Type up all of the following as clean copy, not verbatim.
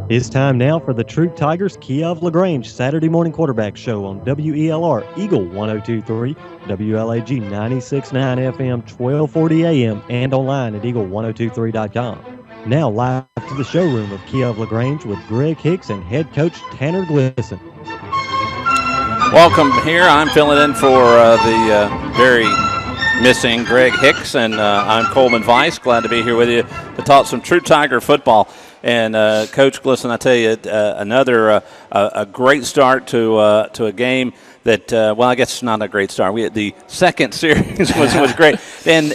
It's time now for the Troup Tigers Kia of LaGrange Saturday morning quarterback show on WELR Eagle 102.3, WLAG 96.9 FM, 1240 AM, and online at eagle1023.com. Now live to the showroom of Kia of LaGrange with Greg Hicks and head coach Tanner Glisson. Welcome here. I'm filling in for the very missing Greg Hicks, and I'm Coleman Weiss. Glad to be here with you to talk some Troup Tiger football. And Coach Glisson, I tell you, another a great start to a game that well, I guess it's not a great start. The second series was great, and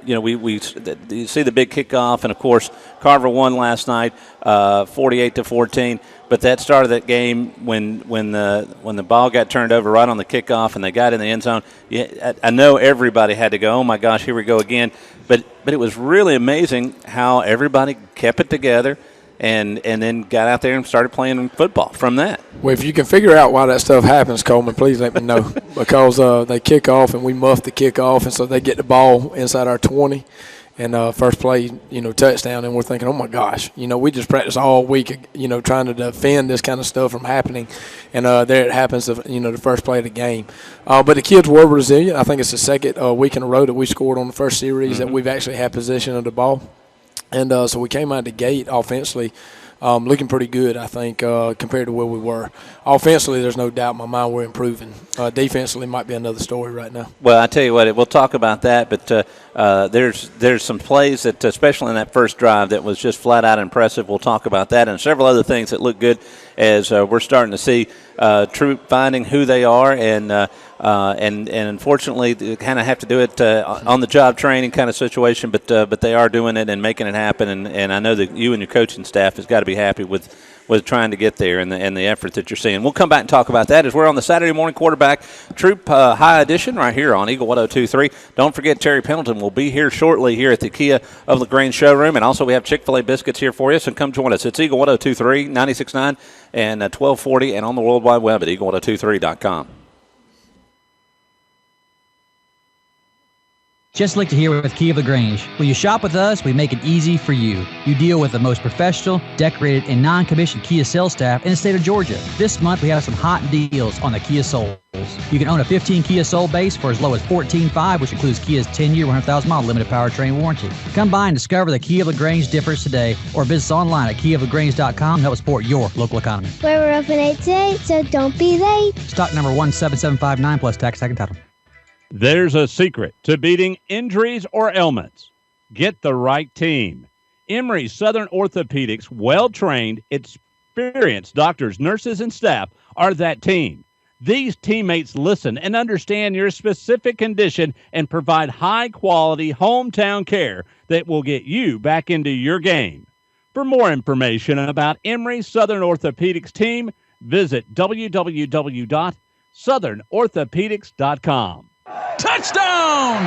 you know we you see the big kickoff, and of course Carver won last night, 48-14. But that start of that game, when the ball got turned over right on the kickoff and they got in the end zone, I know everybody had to go, oh my gosh, here we go again. But it was really amazing how everybody kept it together and then got out there and started playing football from that. Well, if you can figure out why that stuff happens, Coleman, please let me know. Because they kick off and we muff the kickoff, and so they get the ball inside our 20. And first play, touchdown, and we're thinking, oh, my gosh, we just practiced all week, trying to defend this kind of stuff from happening. And there it happens, the first play of the game. But the kids were resilient. I think it's the second week in a row that we scored on the first series that we've actually had possession of the ball. And so we came out the gate offensively looking pretty good, I think, compared to where we were. Offensively, there's no doubt in my mind we're improving. Defensively might be another story right now. Well, I tell you what, we'll talk about that, but there's some plays that, especially in that first drive, that was just flat out impressive. We'll talk about that and several other things that look good as we're starting to see Troup finding who they are, and unfortunately they kind of have to do it on the job training kind of situation, but they are doing it and making it happen, and I know that you and your coaching staff has got to be happy with trying to get there and the effort that you're seeing. We'll come back and talk about that as we're on the Saturday morning quarterback Troup High Edition right here on Eagle 102.3. Don't forget Terry Pendleton will be here shortly here at the Kia of LaGrange showroom, and also we have Chick-fil-A biscuits here for you, so come join us. It's Eagle 102.3, 96.9, and 1240, and on the World Wide Web at eagle1023.com. Just like to hear with Kia of LaGrange. When you shop with us, we make it easy for you. You deal with the most professional, decorated, and non-commissioned Kia sales staff in the state of Georgia. This month, we have some hot deals on the Kia Souls. You can own a 15 Kia Soul base for as low as $14,500, which includes Kia's 10-year, 100,000-mile limited powertrain warranty. Come by and discover the Kia of LaGrange difference today, or visit us online at kiaoflagrange.com and help support your local economy. We're open 8 to 8, so don't be late. Stock number 17759 plus tax, tag, and title. There's a secret to beating injuries or ailments. Get the right team. Emory Southern Orthopedics, well-trained, experienced doctors, nurses, and staff are that team. These teammates listen and understand your specific condition and provide high-quality hometown care that will get you back into your game. For more information about Emory Southern Orthopedics team, visit www.southernorthopedics.com. Touchdown!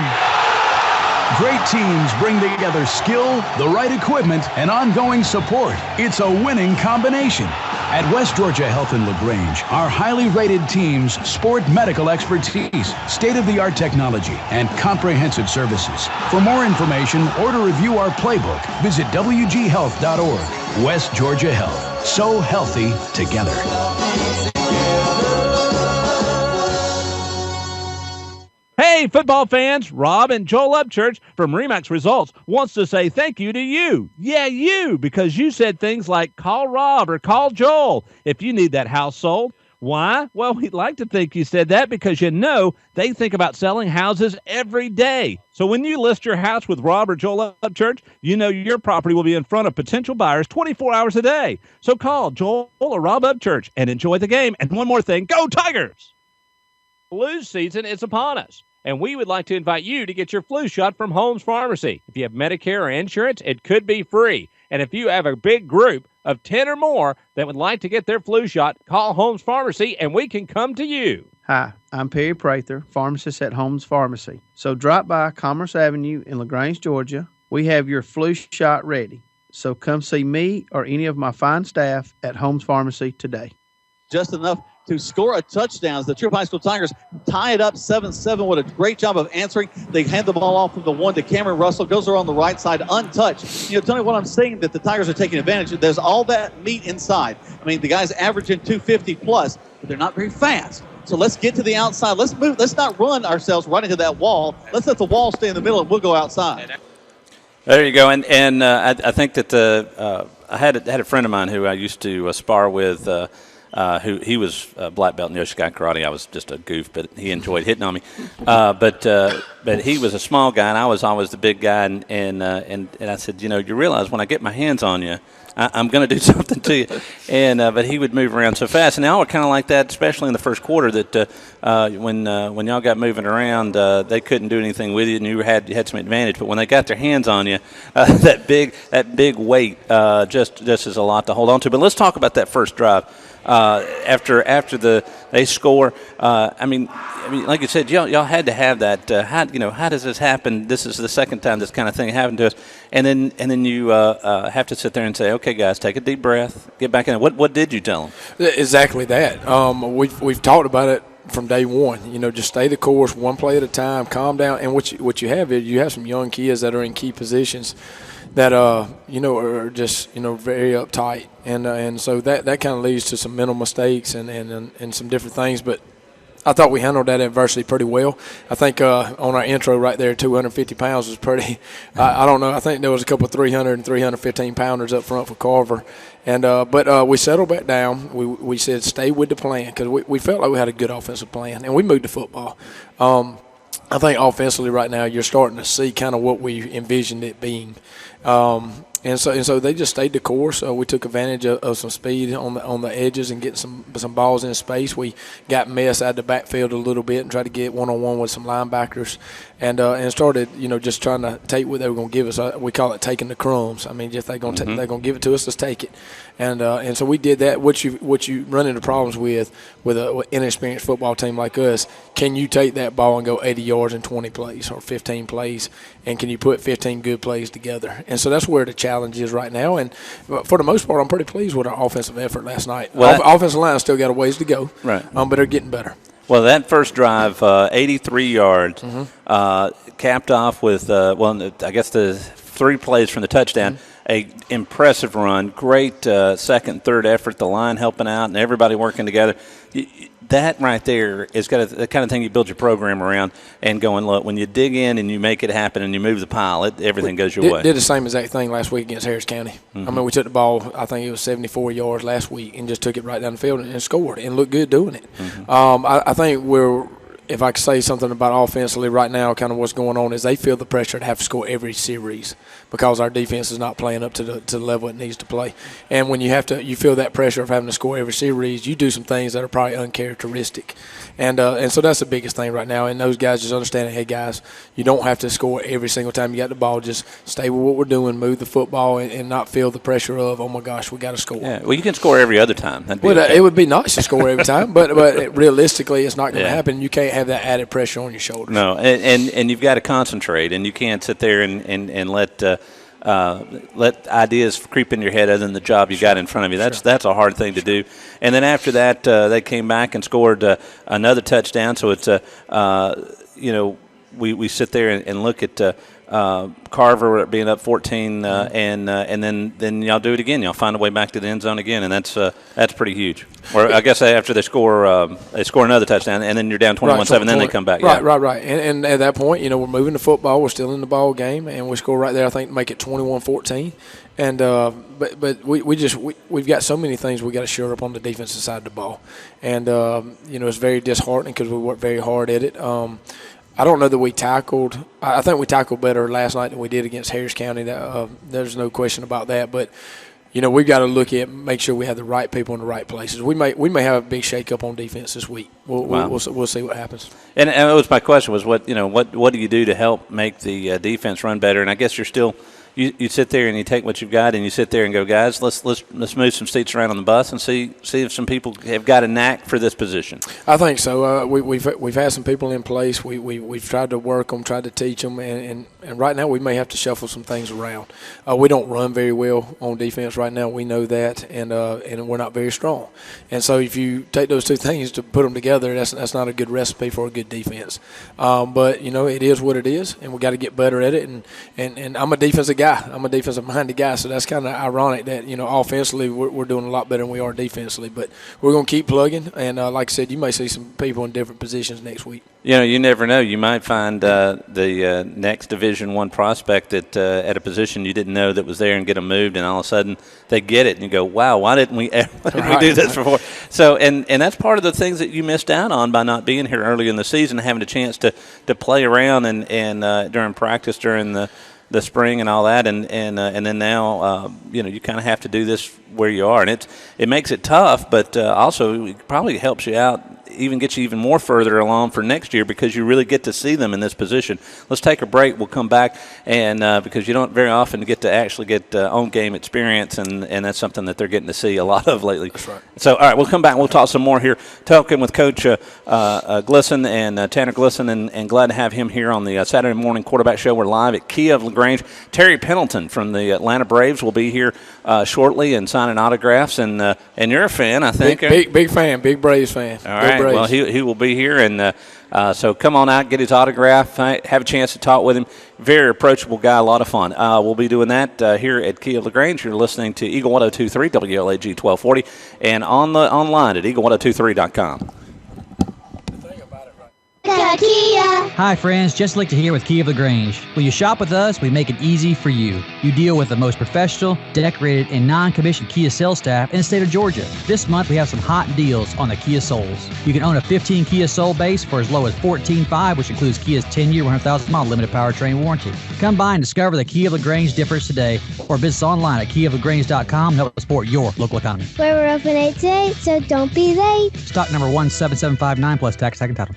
Great teams bring together skill, the right equipment, and ongoing support. It's a winning combination. At West Georgia Health in LaGrange, our highly rated teams sport medical expertise, state-of-the-art technology, and comprehensive services. For more information or to review our playbook, visit wghealth.org. West Georgia Health. So healthy together. Hey, football fans, Rob and Joel Upchurch from Remax Results wants to say thank you to you. Yeah, you, because you said things like call Rob or call Joel if you need that house sold. Why? Well, we'd like to think you said that because they think about selling houses every day. So when you list your house with Rob or Joel Upchurch, your property will be in front of potential buyers 24 hours a day. So call Joel or Rob Upchurch and enjoy the game. And one more thing, go Tigers! Flu season is upon us, and we would like to invite you to get your flu shot from Holmes Pharmacy. If you have Medicare or insurance, it could be free. And if you have a big group of 10 or more that would like to get their flu shot, call Holmes Pharmacy, and we can come to you. Hi, I'm Perry Prather, pharmacist at Holmes Pharmacy. So drop by Commerce Avenue in LaGrange, Georgia. We have your flu shot ready. So come see me or any of my fine staff at Holmes Pharmacy today. Just enough to score a touchdown as the Troup High School Tigers tie it up 7-7. What a great job of answering. They hand the ball off from the 1 to Cameron Russell. Goes around the right side untouched. Tony, what I'm saying that the Tigers are taking advantage of, there's all that meat inside. I mean, the guys averaging 250 plus, but they're not very fast. So let's get to the outside. Let's move. Let's not run ourselves right into that wall. Let's let the wall stay in the middle, and we'll go outside. There you go. And I think that I had a friend of mine who I used to spar with. He was black belt in Yoshikai Karate. I was just a goof, but he enjoyed hitting on me. But he was a small guy, and I was always the big guy. And I said, you realize when I get my hands on you, I'm going to do something to you. And but he would move around so fast, and y'all were kind of like that, especially in the first quarter. That when y'all got moving around, they couldn't do anything with you, and you had some advantage. But when they got their hands on you, that big weight just is a lot to hold on to. But let's talk about that first drive. After they score, I mean, like you said, y'all had to have that. How does this happen? This is the second time this kind of thing happened to us, and then you have to sit there and say, okay, guys, take a deep breath, get back in. What did you tell them? Exactly that. We've talked about it from day one. Just stay the course, one play at a time, calm down. And what you have is you have some young kids that are in key positions that are just very uptight, and so that kind of leads to some mental mistakes and some different things. But I thought we handled that adversity pretty well. I think on our intro right there, 250 pounds was pretty. I don't know. I think there was a couple of 300 and 315 pounders up front for Carver, and but we settled back down. We said stay with the plan because we felt like we had a good offensive plan, and we moved the football. I think offensively right now you're starting to see kind of what we envisioned it being. And so they just stayed the course. We took advantage of some speed on the edges and getting some balls in space. We got mess out of the backfield a little bit and tried to get one-on-one with some linebackers and started just trying to take what they were going to give us. We call it taking the crumbs. I mean, if they're going to give it to us, let's take it. And so we did that. What you run into problems with an inexperienced football team like us, can you take that ball and go 80 yards in 20 plays or 15 plays, and can you put 15 good plays together? And so that's where the challenge is right now. And for the most part, I'm pretty pleased with our offensive effort last night. Well, offensive line still got a ways to go, right? But they're getting better. Well, that first drive, 83 yards, capped off with, I guess the 3 plays from the touchdown. A impressive run, great second, third effort, the line helping out, and everybody working together. That right there is the kind of thing you build your program around and going, look, when you dig in and you make it happen and you move the pile, everything goes your way. Did the same exact thing last week against Harris County. I mean, we took the ball, I think it was 74 yards last week, and just took it right down the field and scored and looked good doing it. I think if I could say something about offensively right now, kind of what's going on is they feel the pressure to have to score every series because our defense is not playing up to the level it needs to play. And when you feel that pressure of having to score every series, you do some things that are probably uncharacteristic. And so that's the biggest thing right now. And those guys just understanding, hey, guys, you don't have to score every single time you got the ball. Just stay with what we're doing, move the football, and not feel the pressure of, oh, my gosh, we got to score. Yeah, well, you can score every other time. It would be nice to score every time, but realistically it's not going to happen. You can't have that added pressure on your shoulders. No, and you've got to concentrate, and you can't sit there and let ideas creep in your head other than the job you got in front of you. That's a hard thing to do. And then after that, they came back and scored another touchdown. So it's we sit there and look at Carver being up 14, and then y'all do it again. Y'all find a way back to the end zone again, and that's pretty huge. Or I guess after they score another touchdown, and then you're down 21-7, then they come back. Right. And at that point, we're moving the football. We're still in the ball game, and we score right there. I think to make it 21-14. And but we've got so many things we got to shore up on the defensive side of the ball, and it's very disheartening because we worked very hard at it. I don't know that we tackled. I think we tackled better last night than we did against Harris County. There's no question about that. But we've got to make sure we have the right people in the right places. We may have a big shakeup on defense this week. We'll see what happens. And that was my question: was what do you do to help make the defense run better? And I guess you're still you sit there and you take what you've got and you sit there and go, guys, let's move some seats around on the bus and see if some people have got a knack for this position. I think so. We've had some people in place. We've tried to work them, tried to teach them, and right now we may have to shuffle some things around. We don't run very well on defense right now. We know that, and we're not very strong. And so if you take those two things to put them together, that's not a good recipe for a good defense. But it is what it is, and we got to get better at it. And I'm a defensive guy. I'm a defensive-minded guy, so that's kind of ironic that offensively we're doing a lot better than we are defensively. But we're going to keep plugging, and like I said, you may see some people in different positions next week. You never know. You might find the next Division I prospect that at a position you didn't know that was there and get them moved, and all of a sudden they get it, and you go, "Wow, why didn't we do this before?" So, and that's part of the things that you missed out on by not being here early in the season, having a chance to play around and during practice during the spring and all that, and then now you kind of have to do this where you are, and it makes it tough, but also it probably helps you out, even get you even more further along for next year because you really get to see them in this position. Let's take a break. We'll come back, and because you don't very often get to actually get on game experience, and that's something that they're getting to see a lot of lately. That's right. So, all right, we'll come back. We'll talk some more here, talking with Coach Glisson and Tanner Glisson, and glad to have him here on the Saturday morning quarterback show. We're live at Kia of LaGrange. Terry Pendleton from the Atlanta Braves will be here shortly and signing autographs, and you're a fan, I think. Big fan, big Braves fan. All right. Well, he will be here, and so come on out, get his autograph, have a chance to talk with him. Very approachable guy, a lot of fun. We'll be doing that here at Kia LaGrange. You're listening to Eagle 102.3, WLAG 1240, and online at eagle1023.com. Kia. Hi friends, Jess Lichter here with Kia of LaGrange. When you shop with us, we make it easy for you. You deal with the most professional, decorated, and non-commissioned Kia sales staff in the state of Georgia. This month we have some hot deals on the Kia Souls. You can own a 15 Kia Soul base for as low as $14,500, which includes Kia's 10-year, 100,000-mile limited powertrain warranty. Come by and discover the Kia of LaGrange difference today, or visit us online at kiaoflagrange.com and help support your local economy. Where we're open 8 to 8, so don't be late. Stock number 17759 plus tax, second title.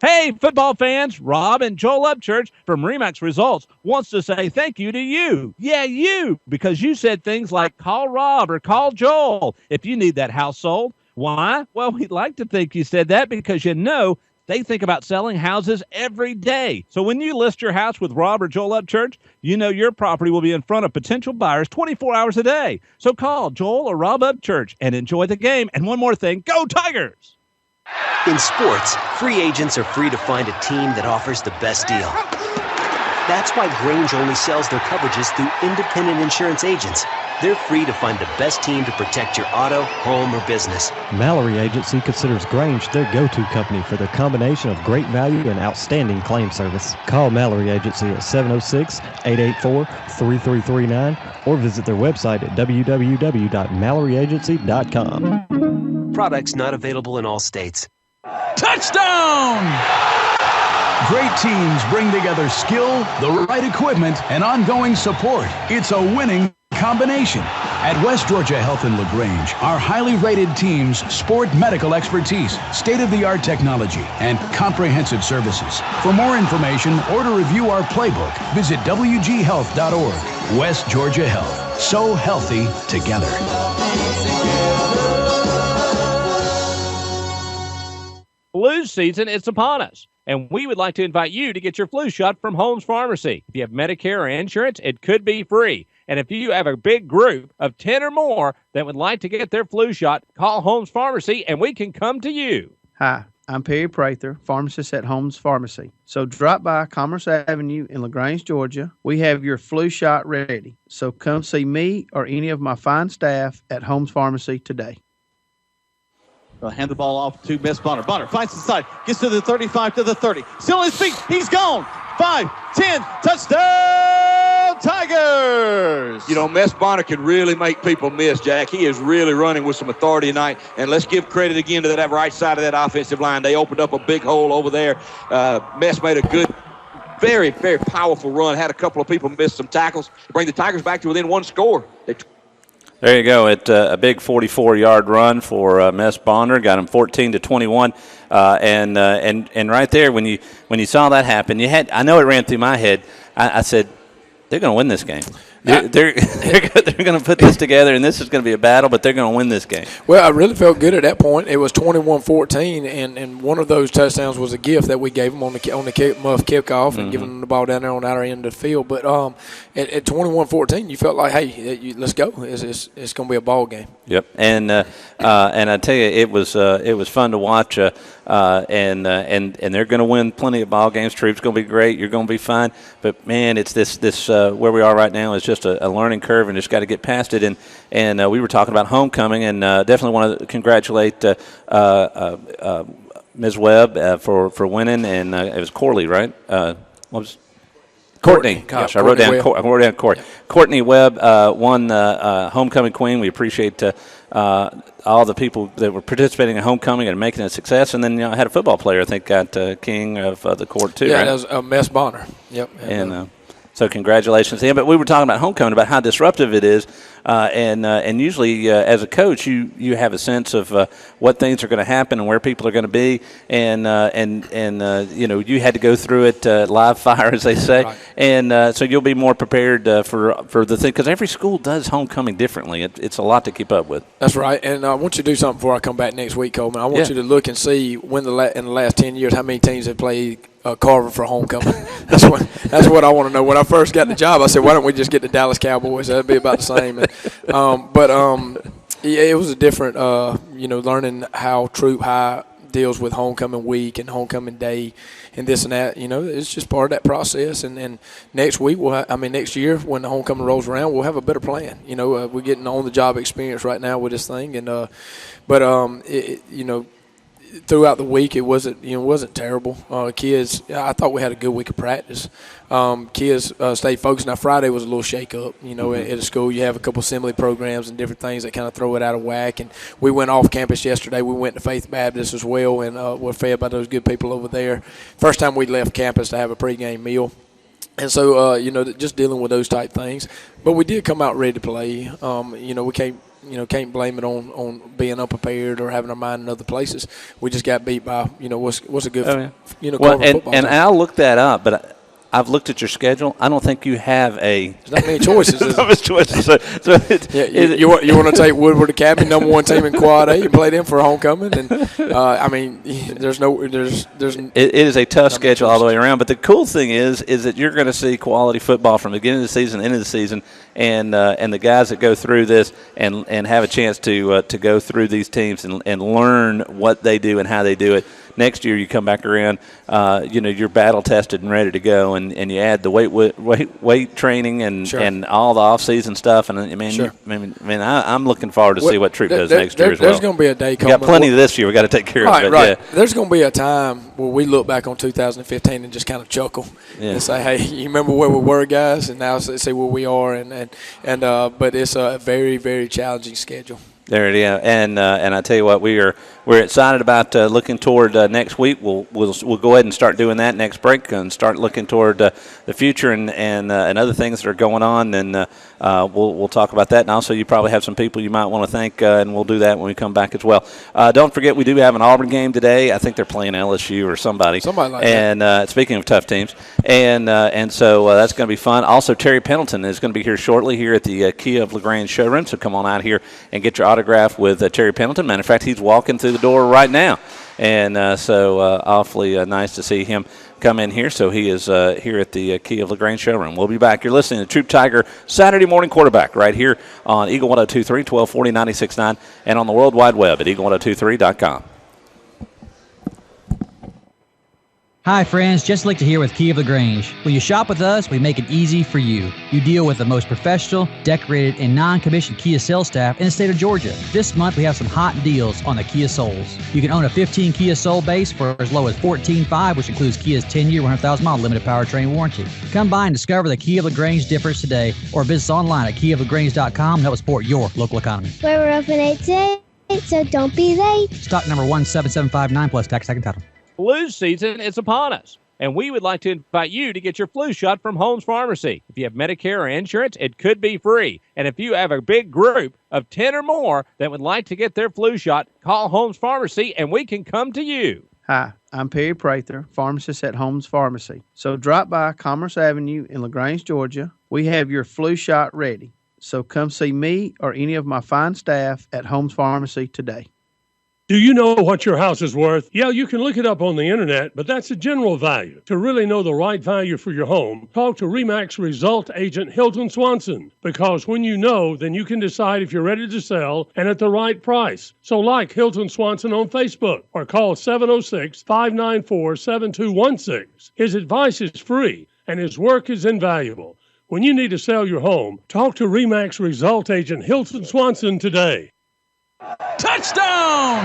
Hey, football fans, Rob and Joel Upchurch from Remax Results wants to say thank you to you. Yeah, you, because you said things like call Rob or call Joel if you need that house sold. Why? Well, we'd like to think you said that because they think about selling houses every day. So when you list your house with Rob or Joel Upchurch, your property will be in front of potential buyers 24 hours a day. So call Joel or Rob Upchurch and enjoy the game. And one more thing, go Tigers! In sports, free agents are free to find a team that offers the best deal. That's why Grange only sells their coverages through independent insurance agents. They're free to find the best team to protect your auto, home, or business. Mallory Agency considers Grange their go-to company for their combination of great value and outstanding claim service. Call Mallory Agency at 706-884-3339 or visit their website at www.malloryagency.com. Products not available in all states. Touchdown! Great teams bring together skill, the right equipment, and ongoing support. It's a winning combination. At West Georgia Health in LaGrange, our highly rated teams sport medical expertise, state-of-the-art technology, and comprehensive services. For more information or to review our playbook, visit wghealth.org. West Georgia Health. So healthy together. Flu season is upon us, and we would like to invite you to get your flu shot from Holmes Pharmacy. If you have Medicare or insurance, it could be free. And if you have a big group of 10 or more that would like to get their flu shot, call Holmes Pharmacy, and we can come to you. Hi, I'm Perry Prather, pharmacist at Holmes Pharmacy. So drop by Commerce Avenue in LaGrange, Georgia. We have your flu shot ready. So come see me or any of my fine staff at Holmes Pharmacy today. They'll hand the ball off to Miss Bonner. Bonner finds the side, gets to the 35, to the 30. Still on his feet. He's gone. 5, 10, touchdown, Tigers! Miss Bonner can really make people miss, Jack. He is really running with some authority tonight. And let's give credit again to that right side of that offensive line. They opened up a big hole over there. Mess made a good, very, very powerful run. Had a couple of people miss some tackles. Bring the Tigers back to within one score. There you go. A big 44-yard run for Mess Bonner. Got him 14-21. And right there, when you saw that happen, I know it ran through my head. I said, they're going to win this game. They're going to put this together, and this is going to be a battle, but they're going to win this game. Well, I really felt good at that point. It was 21-14, and one of those touchdowns was a gift that we gave them on the muff kickoff and giving them the ball down there on our end of the field. But at 21-14, you felt like, hey, let's go. It's going to be a ball game. Yep, and I tell you, it was fun to watch. And they're going to win plenty of ball games. Troup's going to be great. You're going to be fine. But man, it's this where we are right now is just a learning curve, and just got to get past it. And we were talking about homecoming, and definitely want to congratulate Ms. Webb for winning. And it was Corley, right? What was Courtney? Gosh, I wrote down Courtney. Courtney Webb won homecoming queen. We appreciate all the people that were participating in homecoming and making it a success. And then I had a football player, I think, got king of the court too. Yeah, right? that was Mess Bonner. Yep. And so congratulations to him. But we were talking about homecoming, about how disruptive it is. And usually as a coach, you have a sense of what things are going to happen and where people are going to be, and you had to go through it live fire, as they say, right. And so you'll be more prepared for the thing, because every school does homecoming differently. It's a lot to keep up with. That's right, and I want you to do something before I come back next week, Coleman. I want you to look and see in the last 10 years how many teams have played Carver for homecoming. That's what I want to know. When I first got the job, I said, why don't we just get the Dallas Cowboys? That'd be about the same. Yeah, it was a different, learning how Troup High deals with homecoming week and homecoming day and this and that. It's just part of that process. And next week, next year when the homecoming rolls around, we'll have a better plan. We're getting on the job experience right now with this thing, and throughout the week, it wasn't terrible. Kids, I thought we had a good week of practice. Kids stayed focused. Now Friday was a little shake up. At a school you have a couple assembly programs and different things that kind of throw it out of whack. And we went off campus yesterday. We went to Faith Baptist as well, and we're fed by those good people over there. First time we left campus to have a pregame meal. And so, just dealing with those type things. But we did come out ready to play. We can't blame it on being unprepared or having our mind in other places. We just got beat by, what's a good, football team. I'll look that up, but I've looked at your schedule. I don't think you have There's not many choices. There's not many choices. You want to take Woodward Academy, #1 team in Quad A, and play them for homecoming, and there's it is a tough schedule all the way around. But the cool thing is that you're going to see quality football from the beginning of the season, end of the season, and the guys that go through this and have a chance to go through these teams and learn what they do and how they do it. Next year you come back around, you're battle tested and ready to go, and you add the weight training and all the off season stuff, and I'm looking forward to see what Troup does next year as well. There's going to be a day coming. We got plenty this year. We got to take care of it. Right. Yeah. There's going to be a time where we look back on 2015 and just kind of chuckle and say, "Hey, you remember where we were, guys?" And now see where we are, but it's a very, very challenging schedule. There it is, and I tell you what, we're excited about looking toward next week. We'll go ahead and start doing that next break and start looking toward the future and other things that are going on, and we'll talk about that. And also, you probably have some people you might want to thank, and we'll do that when we come back as well. Don't forget, we do have an Auburn game today. I think they're playing LSU or somebody like and, that. And speaking of tough teams, and so that's going to be fun. Also, Terry Pendleton is going to be here shortly here at the Kia of LaGrange showroom. So come on out here and get your autograph with Terry Pendleton. Matter of fact, he's walking through the door right now, and so awfully nice to see him come in here. So he is here at the Kia of LaGrange showroom. We'll be back. You're listening to Troup Tiger Saturday Morning Quarterback right here on Eagle 102.3, 1240, 96.9, and on the World Wide Web at eagle1023.com. Hi friends, Jess Lichter here with Kia of LaGrange. When you shop with us, we make it easy for you. You deal with the most professional, decorated, and non-commissioned Kia sales staff in the state of Georgia. This month we have some hot deals on the Kia Souls. You can own a 15 Kia Soul base for as low as $14,500, which includes Kia's 10-year, 100,000-mile limited powertrain warranty. Come by and discover the Kia of LaGrange difference today, or visit us online at kiaoflagrange.com and help support your local economy. We're open 8 to 8, so don't be late. Stock number 17759 plus tax, second title. Flu season is upon us, and we would like to invite you to get your flu shot from Holmes Pharmacy. If you have Medicare or insurance, it could be free. And if you have a big group of 10 or more that would like to get their flu shot, call Holmes Pharmacy, and we can come to you. Hi, I'm Perry Prather, pharmacist at Holmes Pharmacy. So drop by Commerce Avenue in LaGrange, Georgia. We have your flu shot ready. So come see me or any of my fine staff at Holmes Pharmacy today. Do you know what your house is worth? Yeah, you can look it up on the internet, but that's a general value. To really know the right value for your home, talk to RE/MAX Result Agent Hilton Swanson, because when you know, then you can decide if you're ready to sell and at the right price. So like Hilton Swanson on Facebook or call 706-594-7216. His advice is free and his work is invaluable. When you need to sell your home, talk to RE/MAX Result Agent Hilton Swanson today. Touchdown!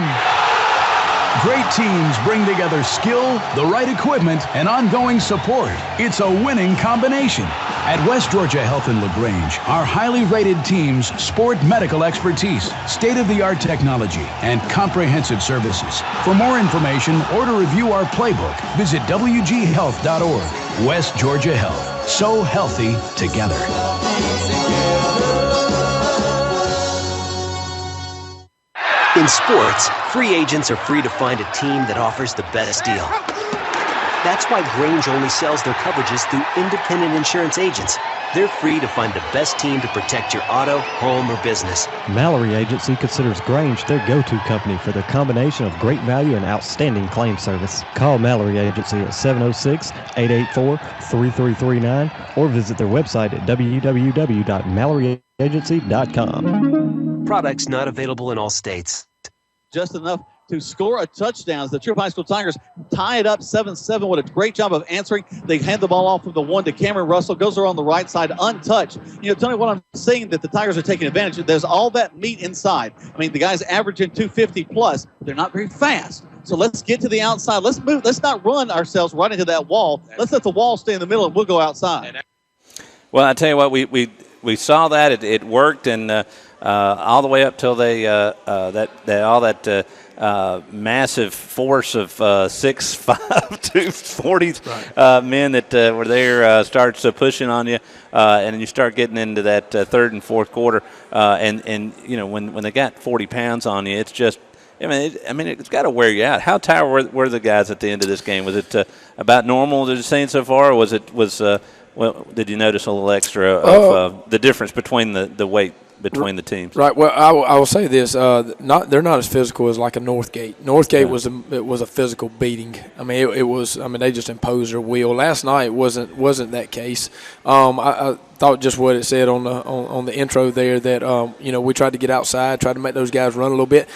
Great teams bring together skill, the right equipment, and ongoing support. It's a winning combination. At West Georgia Health in LaGrange, our highly rated teams sport medical expertise, state-of-the-art technology, and comprehensive services. For more information or to review our playbook, visit wghealth.org. West Georgia Health. So healthy together. In sports, free agents are free to find a team that offers the best deal. That's why Grange only sells their coverages through independent insurance agents. They're free to find the best team to protect your auto, home, or business. Mallory Agency considers Grange their go-to company for their combination of great value and outstanding claim service. Call Mallory Agency at 706-884-3339 or visit their website at www.malloryagency.com. Products not available in all states. Just enough to score a touchdown as the Troup High School Tigers tie it up 7-7. What a great job of answering. They hand the ball off from the one to Cameron Russell. Goes around the right side untouched. You know, Tony, what I'm saying that the Tigers are taking advantage of, there's all that meat inside. I mean, the guys averaging 250 plus. They're not very fast. So let's get to the outside. Let's move. Let's not run ourselves right into that wall. Let's let the wall stay in the middle and we'll go outside. Well, I tell you what, we saw that. It worked, and all the way up till they massive force of 6'5", 240 men that were there starts pushing on you, and you start getting into that third and fourth quarter, and you know when they got 40 pounds on you, it's just. I mean, it's got to wear you out. How tired were the guys at the end of this game? Was it about normal that you're saying so far, or well, did you notice a little extra of the difference between the weight between the teams? Right. Well, I will say this: they're not as physical as like a Northgate. Northgate was a physical beating. I mean, it was. I mean, they just imposed their will. Last night wasn't that case. I thought just what it said on the intro there that we tried to get outside, tried to make those guys run a little bit.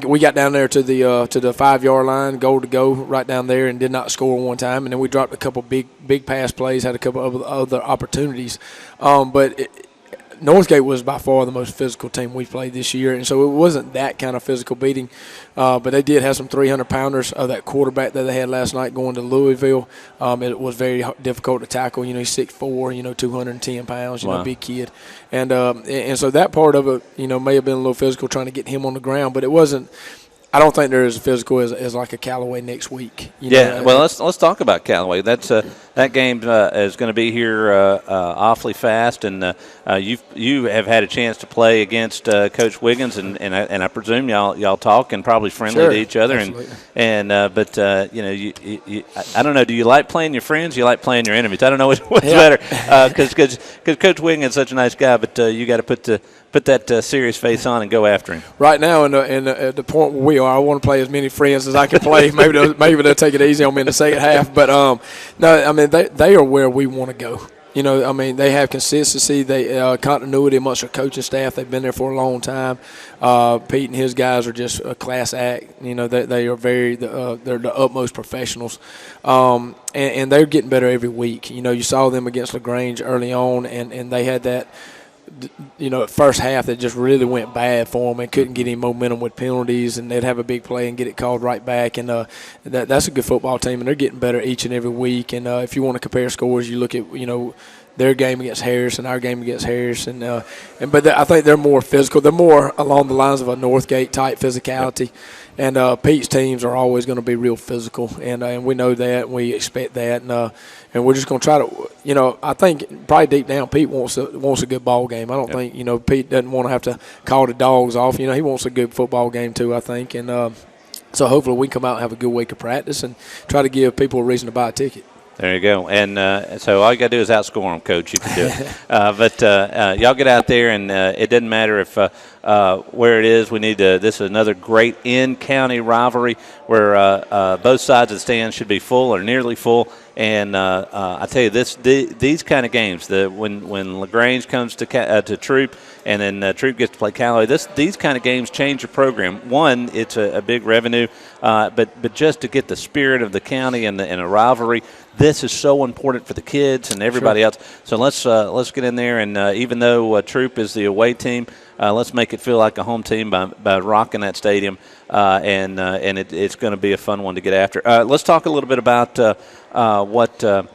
We got down there to the 5-yard line, goal to go, right down there, and did not score one time. And then we dropped a couple big pass plays, had a couple of other opportunities. Northgate was by far the most physical team we played this year, and so it wasn't that kind of physical beating. But they did have some 300-pounders of that quarterback that they had last night going to Louisville. It was very difficult to tackle. You know, he's 6'4", 210 pounds, big kid. And so that part of it, may have been a little physical trying to get him on the ground, but it wasn't. I don't think they're as physical as like a Callaway next week. Well, let's talk about Callaway. That game is going to be here awfully fast, and you have had a chance to play against Coach Wiggins, and I presume y'all talk and probably friendly to each other, absolutely. but I don't know. Do you like playing your friends? Do you like playing your enemies? I don't know what's better, because Coach Wiggins is such a nice guy, but you got to put that serious face on and go after him. Right now, at the point where we are, I want to play as many friends as I can play. Maybe they'll take it easy on me in the second half. But no, I mean they are where we want to go. They have consistency, continuity amongst their coaching staff. They've been there for a long time. Pete and his guys are just a class act. They are they're the utmost professionals, and they're getting better every week. You saw them against LaGrange early on, and they had that. First half that just really went bad for them and couldn't get any momentum with penalties, and they'd have a big play and get it called right back. And that's a good football team, and they're getting better each and every week. And if you want to compare scores, you look at their game against Harris and our game against Harris, but I think they're more physical. They're more along the lines of a Northgate type physicality. And Pete's teams are always going to be real physical, and we know that, and we expect that, and we're just going to try to, I think probably deep down Pete wants a good ball game. I don't think, Pete doesn't want to have to call the dogs off. He wants a good football game too, I think, and so hopefully we come out and have a good week of practice and try to give people a reason to buy a ticket. There you go. And so all you got to do is outscore them, Coach. You can do it. But y'all get out there, and it doesn't matter if where it is. This is another great in-county rivalry where both sides of the stand should be full or nearly full. And I tell you, these kind of games, when LaGrange comes to Troup, and then Troup gets to play Callaway, these kind of games change your program. One, it's a big revenue, but just to get the spirit of the county and a rivalry, this is so important for the kids and everybody else. So let's get in there, and even though Troup is the away team, let's make it feel like a home team by rocking that stadium, and it's going to be a fun one to get after. Let's talk a little bit about what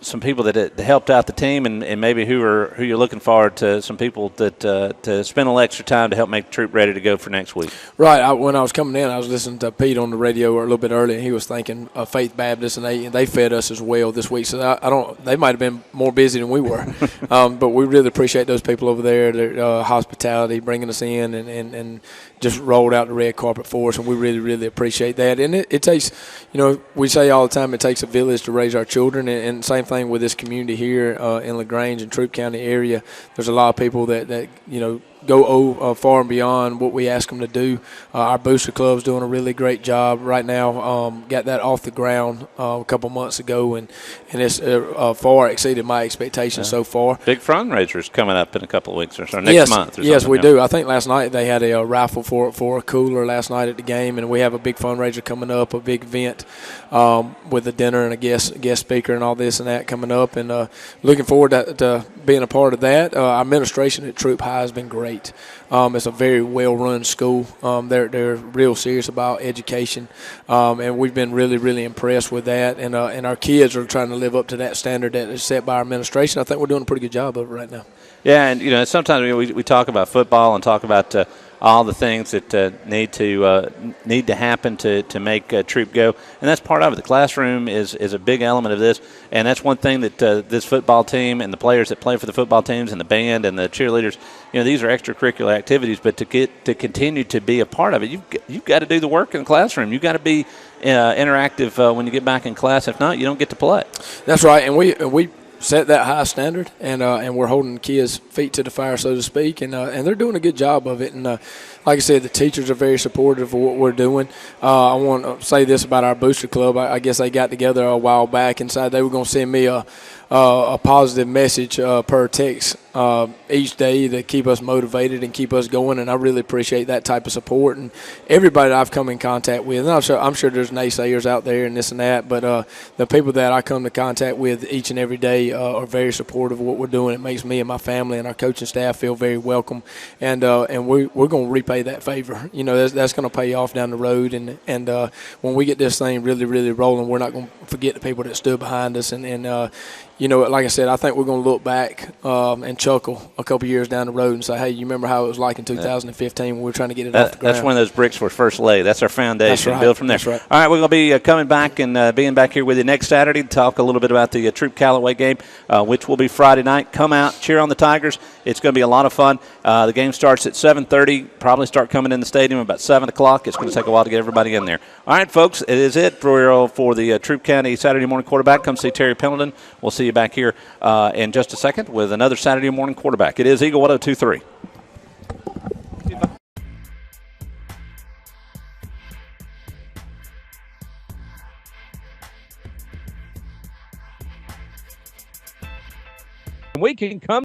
some people that helped out the team, and maybe who you're looking forward to, some people that to spend a little extra time to help make Troup ready to go for next week. Right. When I was coming in, I was listening to Pete on the radio a little bit earlier, and he was thanking Faith Baptist, and they fed us as well this week. So they might have been more busy than we were, but we really appreciate those people over there, their hospitality, bringing us in, and just rolled out the red carpet for us, and we really, really appreciate that. And it takes, we say all the time, it takes a village to raise our children, and same thing with this community here in LaGrange and Troup County area. There's a lot of people that go far and beyond what we ask them to do. Our booster club's doing a really great job right now. Got that off the ground a couple months ago, and it's far exceeded my expectations so far. Big fundraisers coming up in a couple of weeks or so, next month. Yes, we do. I think last night they had a raffle for a cooler last night at the game, and we have a big fundraiser coming up, a big event with a dinner and a guest speaker and all this and that coming up, and looking forward to being a part of that. Our administration at Troup High has been great. It's a very well-run school. They're real serious about education, and we've been really, really impressed with that. And our kids are trying to live up to that standard that is set by our administration. I think we're doing a pretty good job of it right now. Yeah, and sometimes we talk about football and talk about all the things that need to happen to make Troup go, and that's part of it. The classroom is a big element of this, and that's one thing that this football team and the players that play for the football teams and the band and the cheerleaders, these are extracurricular activities, but to continue to be a part of it, you've got to do the work in the classroom. You've got to be interactive when you get back in class. If not, you don't get to play. That's right, and we set that high standard, and we're holding kids' feet to the fire, so to speak, and they're doing a good job of it. And like I said, the teachers are very supportive of what we're doing. I want to say this about our booster club. I guess they got together a while back and said they were going to send me a positive message per text each day to keep us motivated and keep us going, and I really appreciate that type of support. And everybody that I've come in contact with, and I'm sure there's naysayers out there and this and that, but the people that I come to contact with each and every day are very supportive of what we're doing. It makes me and my family and our coaching staff feel very welcome, and we're going to repay that favor. That's going to pay off down the road, and when we get this thing really, really rolling, we're not going to forget the people that stood behind us, and like I said, I think we're going to look back and chuckle a couple years down the road and say, hey, you remember how it was like in 2015 when we were trying to get it off the ground? That's when those bricks were first laid. That's our foundation. That's right. Build from there. That's right. All right, we're going to be coming back and being back here with you next Saturday to talk a little bit about the Troup Callaway game, which will be Friday night. Come out, cheer on the Tigers. It's going to be a lot of fun. The game starts at 7:30. Probably start coming in the stadium about 7 o'clock. It's going to take a while to get everybody in there. All right, folks, it is it for the Troup County Saturday morning quarterback. Come see Terry Pendleton. We'll see you back here in just a second with another Saturday morning quarterback. It is Eagle 102.3. We can come